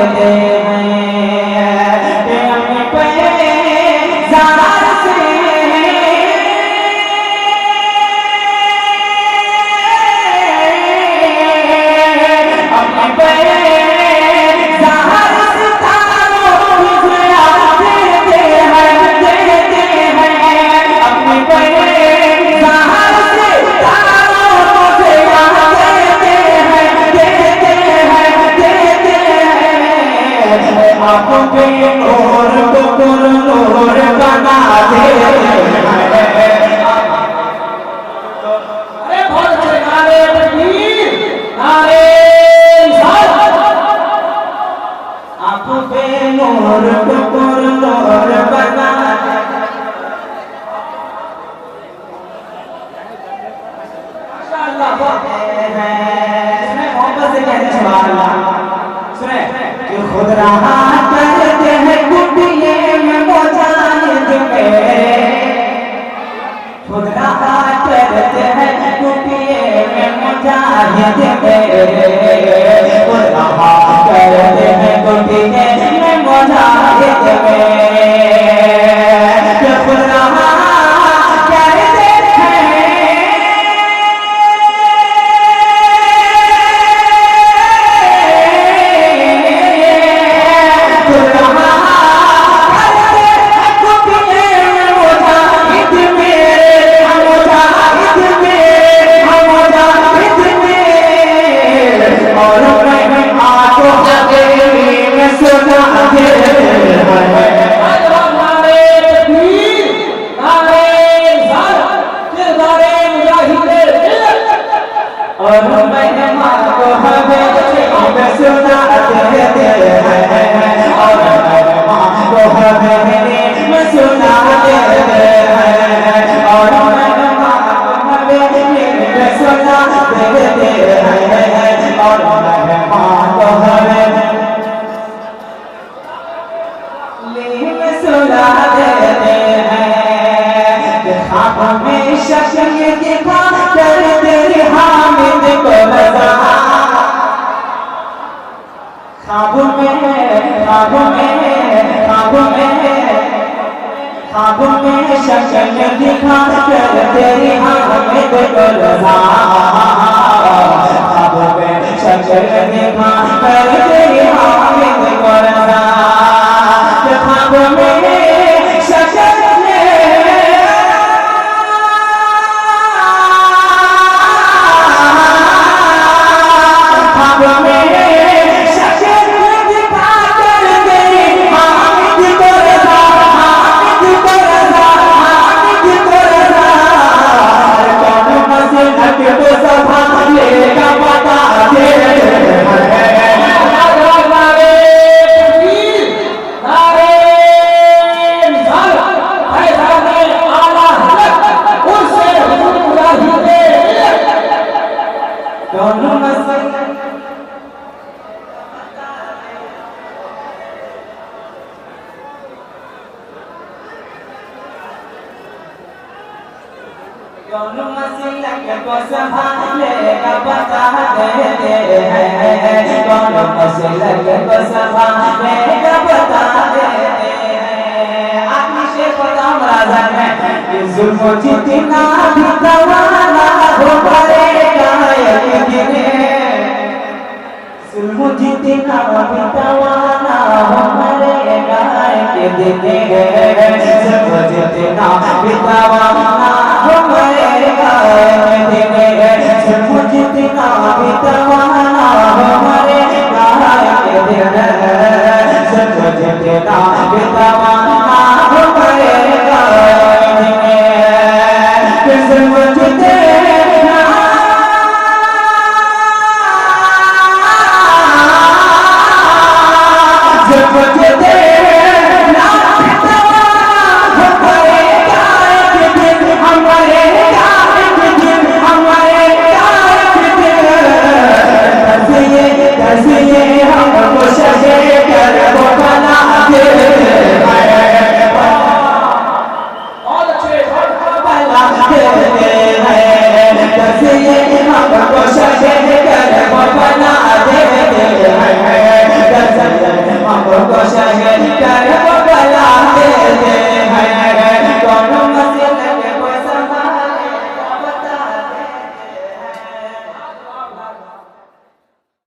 देते हैं अपने पैजार से अपने पैजार से तारों गुजरा देते हैं अपने पैजार से तारों गुजरा देते हैं आंखों पे नूर को नूर बना दे। अरे बहुत अच्छे नारे तकबीर नारे रिसालत। आंखों पे नूर को नूर बना दे। माशाअल्लाह सुने मोहब्बत से कहते सुभान अल्लाह। सुने कि खुद रहा करते हैं कुटिये में मुजाहिद में खुद रहा करते हैं कुटिये में मुजाहिद में खुद रहा करते हैं कुटिये में मुजाहिद में खुद रहा करते और महिमा को हमें सुना देते हैं और महिमा को हमें सुना देते हैं और महिमा को हमें सुना देते हैं और महिमा को हमें सुना देते हैं। ख्वाब में शक्ल दिखा कर तेरी हामिद को रज़ा ख्वाब में शक्ल दिखा कर तेरी हामिद को रज़ा ख्वाब में शक्ल दिखा कर तेरी हामिद को रज़ा ख्वाब में शक्ल दोनों मसलक को संभालेगा बता देते हैं दोनों मसलक को संभालेगा बता देते हैं। आदमी से पता राजा है कि जुल्म जितना भी दवाना हो पड़ेगा यकीन जुल्म जितना भी दवाना हो पड़ेगा यकीन जुल्म जितना भी दवाना हो पड़ेगा यकीन